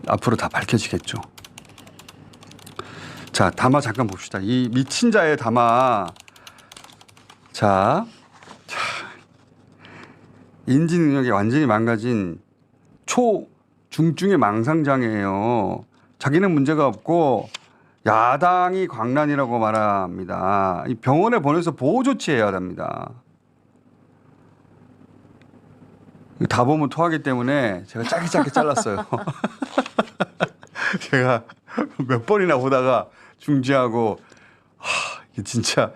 앞으로 다 밝혀지겠죠. 자, 담화 잠깐 봅시다. 이 미친 자의 담화. 자, 인지 능력이 완전히 망가진 초중증의 망상장애예요. 자기는 문제가 없고 야당이 광란이라고 말합니다. 이 병원에 보내서 보호 조치해야 합니다. 다 보면 토하기 때문에 제가 짧게 잘랐어요. 제가 몇 번이나 보다가 중지하고 이게 진짜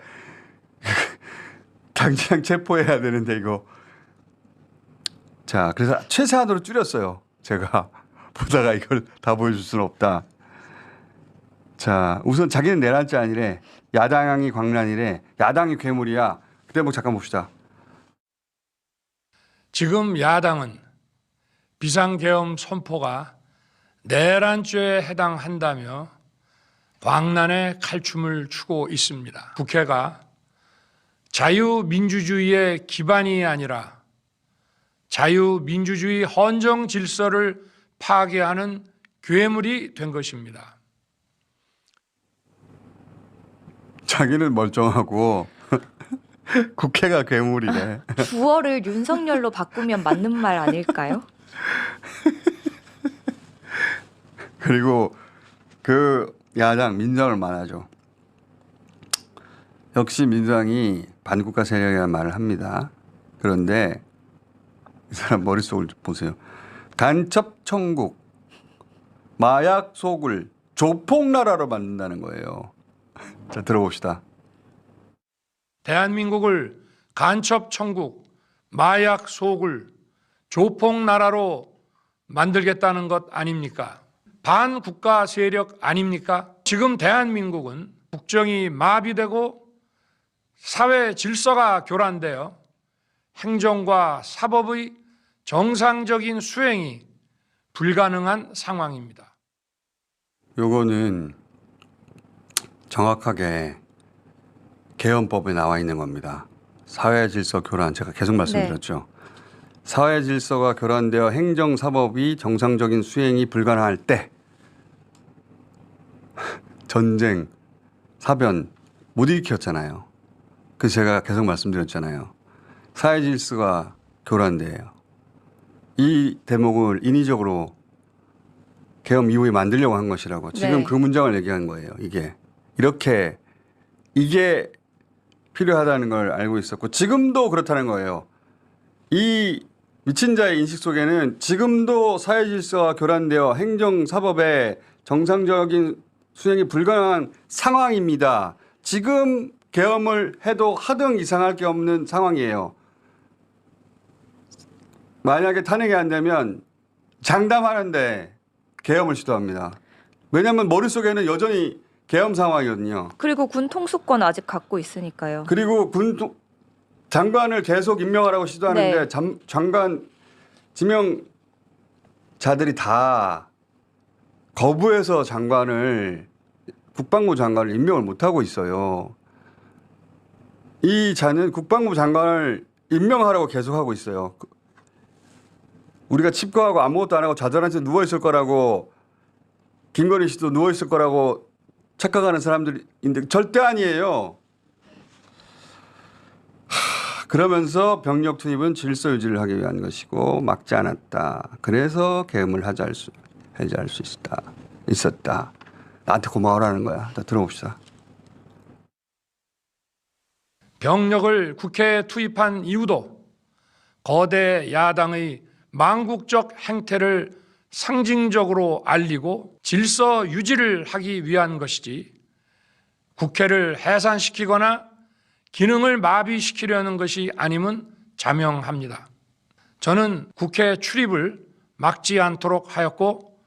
당장 체포해야 되는데 이거. 자, 그래서 최소한으로 줄였어요. 제가 보다가 이걸 다 보여줄 수는 없다. 자, 우선 자기는 내란죄 아니래. 야당이 광란이래. 야당이 괴물이야. 그 대목 잠깐 봅시다. 지금 야당은 비상계엄 선포가 내란죄에 해당한다며 광란의 칼춤을 추고 있습니다. 국회가 자유민주주의의 기반이 아니라 자유민주주의 헌정 질서를 파괴하는 괴물이 된 것입니다. 자기는 멀쩡하고 국회가 괴물이래. 주어를 윤석열로 바꾸면 맞는 말 아닐까요? 그리고 그 야당 민주당을 말하죠. 역시 민주당이 반국가 세력이라는 말을 합니다. 그런데 이 사람 머릿속을 보세요. 간첩 천국, 마약 속을 조폭나라로 만든다는 거예요. 자, 들어봅시다. 대한민국을 간첩 천국, 마약 소굴, 조폭 나라로 만들겠다는 것 아닙니까? 반국가 세력 아닙니까? 지금 대한민국은 국정이 마비되고 사회 질서가 교란되어 행정과 사법의 정상적인 수행이 불가능한 상황입니다. 요거는 정확하게 개헌법에 나와 있는 겁니다. 사회 질서 교란, 제가 계속 말씀드렸죠. 네. 사회 질서가 교란되어 행정 사법이 정상적인 수행이 불가능할 때 전쟁, 사변 못 일으켰잖아요. 그래서 제가 계속 말씀드렸잖아요. 사회 질서가 교란돼요. 이 대목을 인위적으로 계엄 이후에 만들려고 한 것이라고. 지금 네. 그 문장을 얘기한 거예요. 이게 필요하다는 걸 알고 있었고 지금도 그렇다는 거예요. 이 미친 자의 인식 속에는 지금도 사회 질서가 교란되어 행정 사법의 정상적인 수행이 불가능한 상황입니다. 지금 계엄을 해도 하등 이상할 게 없는 상황이에요. 만약에 탄핵이 안 되면 장담하는데 계엄을 시도합니다. 왜냐하면 머릿속에는 여전히 계엄 상황이거든요. 그리고 군 통수권 아직 갖고 있으니까요. 그리고 장관을 계속 임명하라고 시도하는데 네. 장관 지명자들이 다 거부해서 국방부 장관을 임명을 못하고 있어요. 이 자는 국방부 장관을 임명하라고 계속하고 있어요. 우리가 칩거하고 아무것도 안 하고 좌절한 채 누워있을 거라고 김건희 씨도 누워있을 거라고 착각하는 사람들인데 절대 아니에요. 그러면서 병력 투입은 질서 유지를 하기 위한 것이고 막지 않았다. 그래서 계엄을 해제할 수 있었다. 나한테 고마워라는 거야. 자, 들어봅시다. 병력을 국회에 투입한 이유도 거대 야당의 망국적 행태를 상징적으로 알리고 질서 유지를 하기 위한 것이지 국회를 해산시키거나 기능을 마비시키려는 것이 아님은 자명합니다. 저는 국회 출입을 막지 않도록 하였고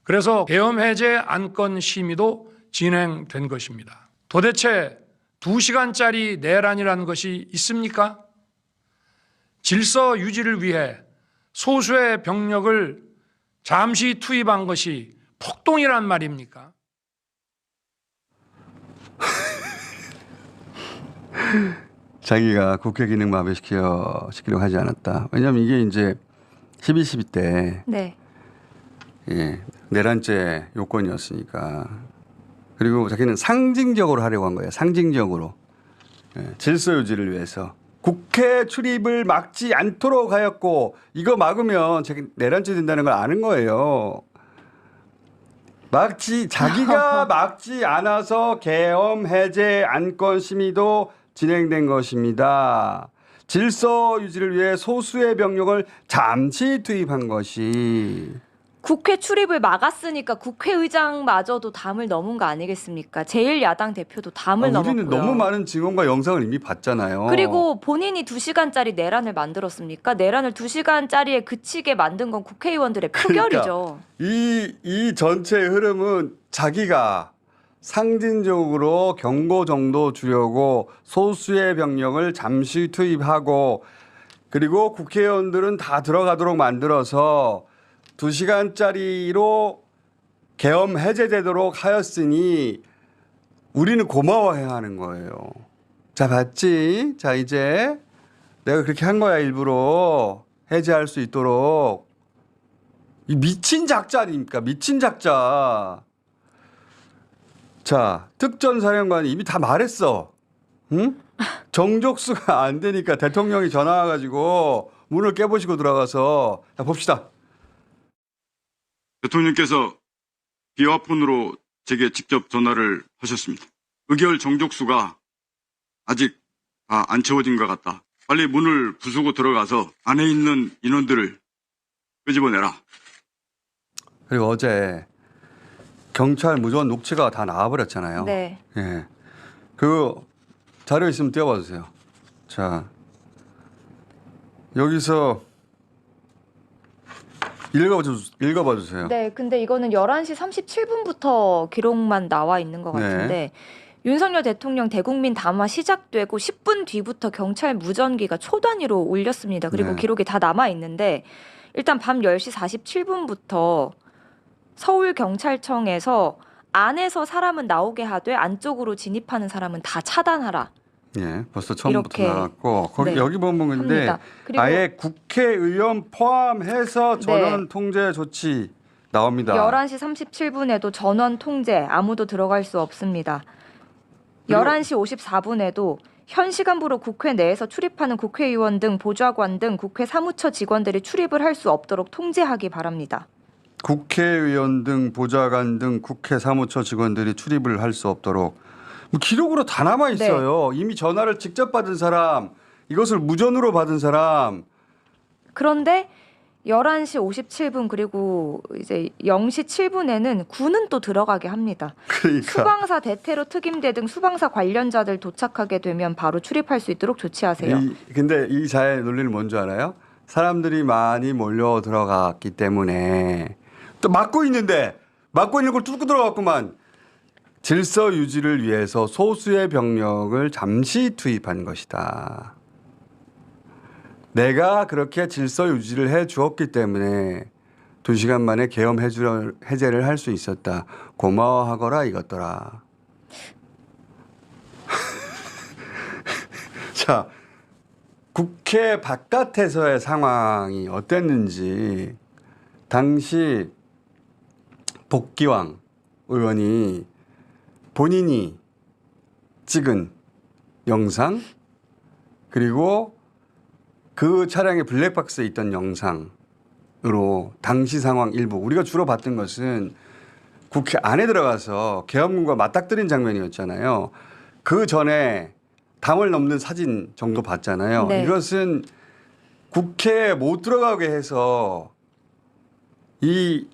그래서 계엄 해제 안건 심의도 진행된 것입니다. 도대체 2시간짜리 내란이라는 것이 있습니까? 질서 유지를 위해 소수의 병력을 잠시 투입한 것이 폭동이란 말입니까? 자기가 국회 기능 마비시키려고 하지 않았다. 왜냐하면 이게 이제 12.12 때 네. 예, 내란죄 요건이었으니까. 그리고 자기는 상징적으로 하려고 한 거예요. 상징적으로. 예, 질서 유지를 위해서. 국회 출입을 막지 않도록 하였고 이거 막으면 자기 내란죄 된다는 걸 아는 거예요. 자기가 막지 않아서 계엄 해제 안건 심의도 진행된 것입니다. 질서 유지를 위해 소수의 병력을 잠시 투입한 것이. 국회 출입을 막았으니까 국회의장마저도 담을 넘은 거 아니겠습니까? 제1야당 대표도 담을 넘었고요. 우리는 너무 많은 증언과 영상을 이미 봤잖아요. 그리고 본인이 2시간짜리 내란을 만들었습니까? 내란을 2시간짜리에 그치게 만든 건 국회의원들의 표결이죠. 이 전체의 흐름은 자기가 상징적으로 경고 정도 주려고 소수의 병력을 잠시 투입하고 그리고 국회의원들은 다 들어가도록 만들어서 2시간짜리로 계엄 해제되도록 하였으니 우리는 고마워해야 하는 거예요. 자, 봤지? 자, 이제 내가 그렇게 한 거야, 일부러. 해제할 수 있도록. 이 미친 작자 아닙니까? 미친 작자. 자, 특전사령관이 이미 다 말했어. 응? 정족수가 안 되니까 대통령이 전화 와가지고 문을 깨보시고 들어가서 자, 봅시다. 대통령께서 비화폰으로 제게 직접 전화를 하셨습니다. 의결 정족수가 아직 다 안 채워진 것 같다. 빨리 문을 부수고 들어가서 안에 있는 인원들을 끄집어내라. 그리고 어제 경찰 무전 녹취가 다 나와버렸잖아요. 네. 예. 그 자료 있으면 띄워봐 주세요. 자, 여기서 읽어봐 주세요. 네, 근데 이거는 11시 37분부터 기록만 나와 있는 것 같은데 윤석열 대통령 대국민 담화 시작되고 10분 뒤부터 경찰 무전기가 초단위로 울렸습니다. 그리고 네. 기록이 다 남아 있는데 일단 밤 10시 47분부터 서울경찰청에서 안에서 사람은 나오게 하되 안쪽으로 진입하는 사람은 다 차단하라. 예, 벌써 처음부터 이렇게, 나왔고 거기 네, 여기 보면 근데 합니다. 그리고 아예 국회의원 포함해서 전원 통제 조치 나옵니다. 11시 37분에도 전원 통제 아무도 들어갈 수 없습니다. 11시 54분에도 현 시간부로 국회 내에서 출입하는 국회의원 등 보좌관 등 국회 사무처 직원들이 출입을 할 수 없도록 통제하기 바랍니다. 국회의원 등 보좌관 등 국회 사무처 직원들이 출입을 할 수 없도록 뭐 기록으로 다 남아 있어요. 이미 전화를 직접 받은 사람, 이것을 무전으로 받은 사람. 그런데 11시 57분 그리고 이제 0시 7분에는 군은 또 들어가게 합니다. 그러니까 수방사 대테러 특임대 등 수방사 관련자들 도착하게 되면 바로 출입할 수 있도록 조치하세요. 근데 이 자의 논리는 뭔지 알아요? 사람들이 많이 몰려 들어갔기 때문에 또 막고 있는 걸 뚫고 들어갔구만. 질서 유지를 위해서 소수의 병력을 잠시 투입한 것이다. 내가 그렇게 질서 유지를 해 주었기 때문에 2시간 만에 계엄 해제를 할 수 있었다. 고마워하거라 이것더라. 자, 국회 바깥에서의 상황이 어땠는지 당시 복기왕 의원이 본인이 찍은 영상 그리고 그 차량의 블랙박스에 있던 영상으로 당시 상황 일부 우리가 주로 봤던 것은 국회 안에 들어가서 계엄군과 맞닥뜨린 장면이었잖아요. 그 전에 담을 넘는 사진 정도 봤잖아요. 네. 이것은 국회에 못 들어가게 해서 이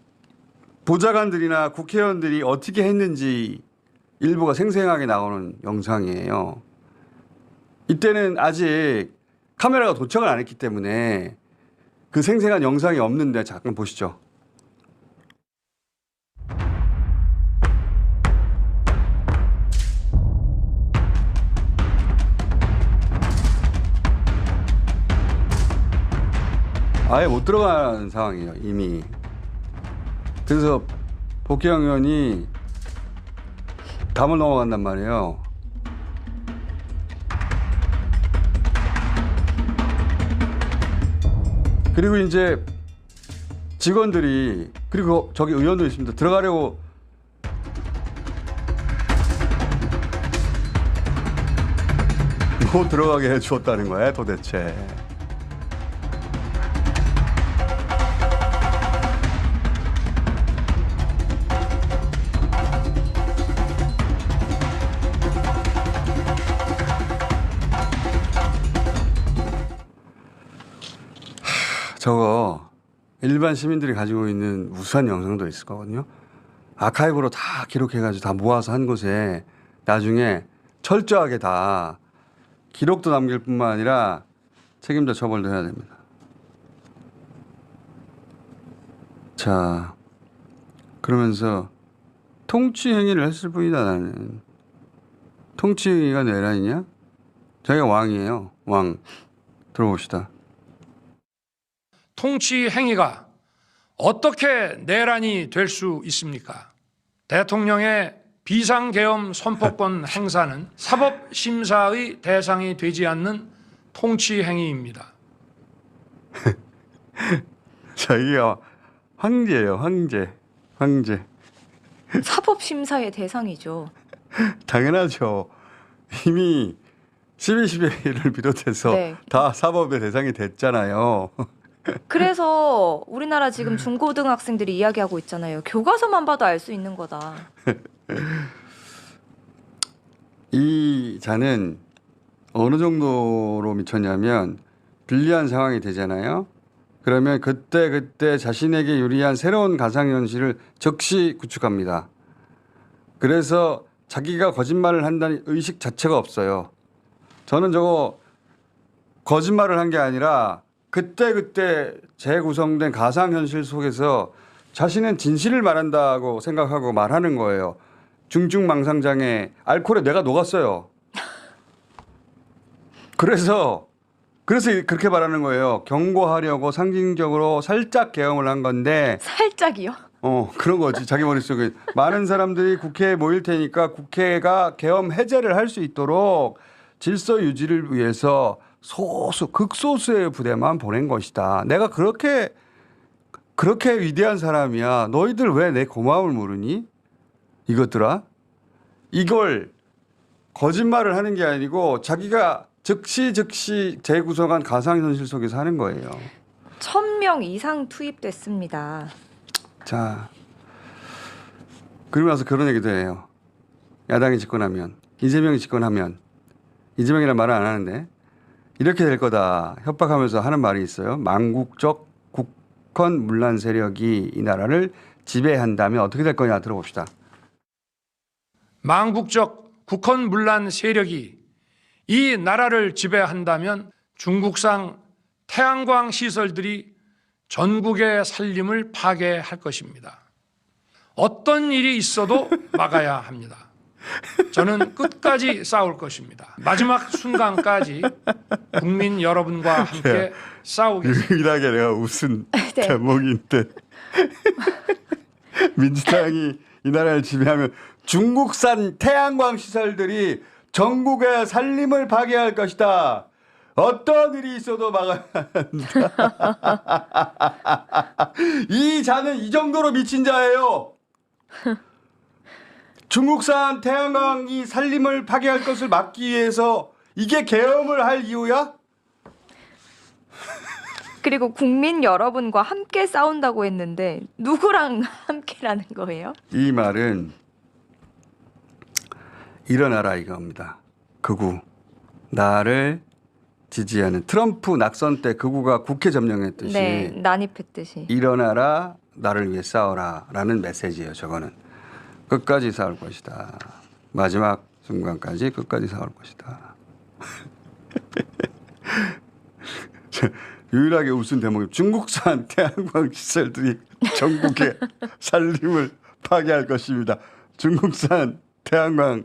보좌관들이나 국회의원들이 어떻게 했는지 일부가 생생하게 나오는 영상이에요. 이때는 아직 카메라가 도착을 안 했기 때문에 그 생생한 영상이 없는데 잠깐 보시죠. 아예 못 들어가는 상황이에요, 이미. 그래서 복귀영 의원이 담을 넘어간단 말이에요. 그리고 이제 직원들이 그리고 저기 의원도 있습니다. 들어가려고 뭐 들어가게 해주었다는 거야 도대체. 저거 일반 시민들이 가지고 있는 우수한 영상도 있을 거거든요. 아카이브로 다 기록해가지고 다 모아서 한 곳에 나중에 철저하게 다 기록도 남길 뿐만 아니라 책임자 처벌도 해야 됩니다. 자, 그러면서 통치 행위를 했을 뿐이다 나는. 통치 행위가 내란이냐? 자기가 왕이에요. 왕. 들어봅시다. 통치 행위가 어떻게 내란이 될 수 있습니까? 대통령의 비상계엄 선포권 행사는 사법심사의 대상이 되지 않는 통치 행위입니다. 자기가 황제예요. 황제. 황제. 사법 심사의 대상이죠. 당연하죠. 이미 12.12를 비롯해서 네. 다 사법의 대상이 됐잖아요. 그래서 우리나라 지금 중고등학생들이 이야기하고 있잖아요. 교과서만 봐도 알 수 있는 거다. 이 자는 어느 정도로 미쳤냐면 불리한 상황이 되잖아요. 그러면 그때 자신에게 유리한 새로운 가상현실을 즉시 구축합니다. 그래서 자기가 거짓말을 한다는 의식 자체가 없어요. 저는 저거 거짓말을 한 게 아니라 그때 재구성된 가상현실 속에서 자신은 진실을 말한다고 생각하고 말하는 거예요. 중증망상장애 알코올에 뇌가 녹았어요. 그래서 그렇게 말하는 거예요. 경고하려고 상징적으로 살짝 계엄을 한 건데 살짝이요? 그런 거지. 자기 머릿속에 많은 사람들이 국회에 모일 테니까 국회가 계엄 해제를 할 수 있도록 질서 유지를 위해서 극소수의 부대만 보낸 것이다. 내가 그렇게 위대한 사람이야. 너희들 왜 내 고마움을 모르니? 이것들아. 이걸 거짓말을 하는 게 아니고 자기가 즉시 재구성한 가상현실 속에서 하는 거예요. 1,000명 이상 투입됐습니다. 자, 그러고 나서 그런 얘기도 해요. 야당이 집권하면, 이재명이 집권하면, 이재명이란 말은 안 하는데 이렇게 될 거다 협박하면서 하는 말이 있어요. 망국적 국헌 문란 세력이 이 나라를 지배한다면 어떻게 될 거냐 들어봅시다. 망국적 국헌 문란 세력이 이 나라를 지배한다면 중국산 태양광 시설들이 전국의 살림을 파괴할 것입니다. 어떤 일이 있어도 막아야 합니다. 저는 끝까지 싸울 것입니다. 마지막 순간까지 국민 여러분과 함께 싸우겠습니다. 유일하게 내가 웃은 네. 대목인데 민주당이 이 나라를 지배하면 중국산 태양광 시설들이 전국의 살림을 파괴할 것이다. 어떤 일이 있어도 막아야 한다. 이 자는 이 정도로 미친 자예요. 중국산 태양광이 살림을 파괴할 것을 막기 위해서 이게 계엄을 할 이유야? 그리고 국민 여러분과 함께 싸운다고 했는데 누구랑 함께라는 거예요? 이 말은 일어나라 이겁니다. 극우. 나를 지지하는 트럼프 낙선 때 극우가 국회 점령했듯이 네, 난입했듯이. 일어나라 나를 위해 싸워라 라는 메시지예요. 저거는. 끝까지 싸울 것이다. 마지막 순간까지 끝까지 싸울 것이다. 유일하게 웃은 대목이 중국산 태양광 시설들이 전국의 살림을 파괴할 것입니다. 중국산 태양광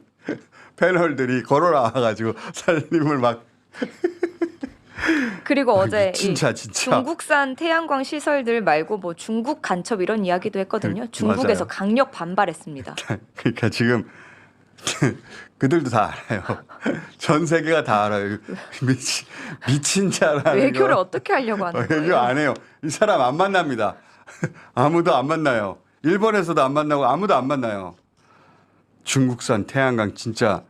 패널들이 걸어 나와가지고 살림을 막 그리고 어제 진짜. 중국산 태양광 시설들 말고 뭐 중국 간첩 이런 이야기도 했거든요. 중국에서 맞아요. 강력 반발했습니다. 그러니까 지금 그들도 다 알아요. 전 세계가 다 알아요. 미친 자라는 외교를 거. 어떻게 하려고 하는 외교 거예요? 안 해요. 이 사람 안 만납니다. 아무도 안 만나요. 일본에서도 안 만나고 아무도 안 만나요. 중국산 태양광 진짜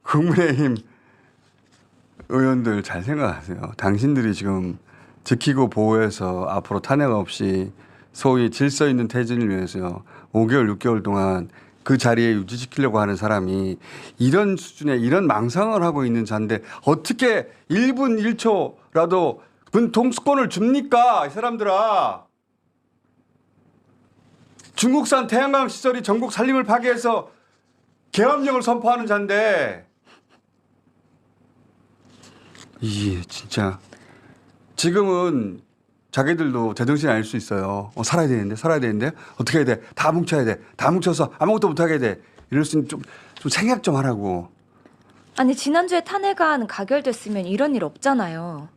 국민의힘 의원들 잘 생각하세요. 당신들이 지금 지키고 보호해서 앞으로 탄핵 없이 소위 질서 있는 퇴진을 위해서 5개월, 6개월 동안 그 자리에 유지시키려고 하는 사람이 이런 수준의 이런 망상을 하고 있는 자인데 어떻게 1분 1초라도 군 통수권을 줍니까? 이 사람들아. 중국산 태양광 시설이 전국 산림을 파괴해서 계엄령을 선포하는 자인데 이게 진짜 지금은 자기들도 제정신이 아닐 수 있어요. 살아야 되는데 어떻게 해야 돼? 다 뭉쳐야 돼. 다 뭉쳐서 아무것도 못하게 돼. 이럴 수 있는 좀 생각 좀 하라고. 아니 지난주에 탄핵안 가결됐으면 이런 일 없잖아요.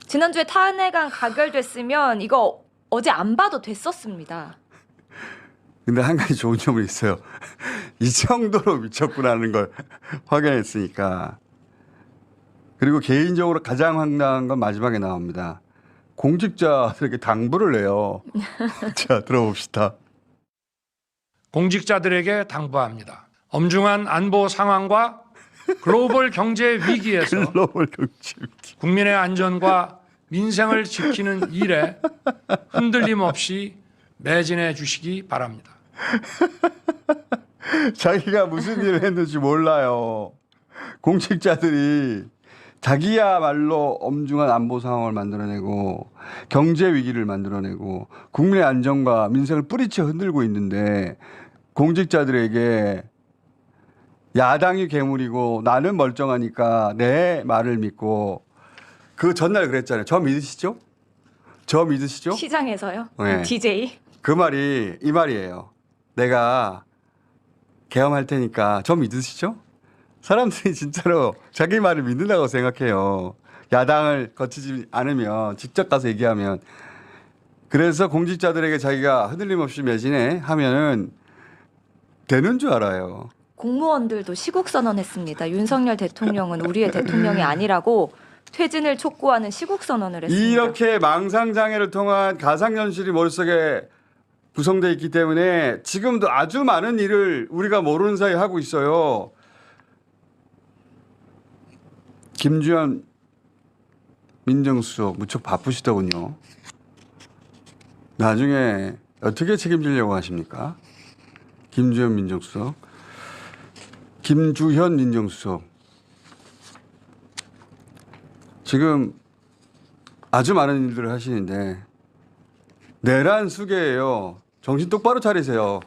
지난주에 탄핵안 가결됐으면 이거 어제 안 봐도 됐었습니다. 근데 한 가지 좋은 점은 있어요. 이 정도로 미쳤구나는 걸 확인했으니까. 그리고 개인적으로 가장 황당한 건 마지막에 나옵니다. 공직자들에게 당부를 해요. 자, 들어봅시다. 공직자들에게 당부합니다. 엄중한 안보 상황과 글로벌 경제 위기에서 글로벌 경제 위기. 국민의 안전과 민생을 지키는 일에 흔들림 없이 매진해 주시기 바랍니다. 자기가 무슨 일을 했는지 몰라요. 공직자들이 자기야말로 엄중한 안보 상황을 만들어내고 경제 위기를 만들어내고 국민의 안전과 민생을 뿌리쳐 흔들고 있는데 공직자들에게 야당이 괴물이고 나는 멀쩡하니까 내 말을 믿고 그 전날 그랬잖아요. 저 믿으시죠? 저 믿으시죠? 시장에서요? 네. DJ? 그 말이 이 말이에요. 내가 계엄할 테니까 저 믿으시죠? 사람들이 진짜로 자기 말을 믿는다고 생각해요. 야당을 거치지 않으면 직접 가서 얘기하면. 그래서 공직자들에게 자기가 흔들림 없이 매진해 하면은 되는 줄 알아요. 공무원들도 시국선언했습니다. 윤석열 대통령은 우리의 대통령이 아니라고 퇴진을 촉구하는 시국선언을 했습니다. 이렇게 망상장애를 통한 가상현실이 머릿속에 구성되어 있기 때문에 지금도 아주 많은 일을 우리가 모르는 사이에 하고 있어요. 김주현 민정수석 무척 바쁘시더군요. 나중에 어떻게 책임지려고 하십니까? 김주현 민정수석. 김주현 민정수석. 지금 아주 많은 일들을 하시는데 내란 수계예요. 정신 똑바로 차리세요.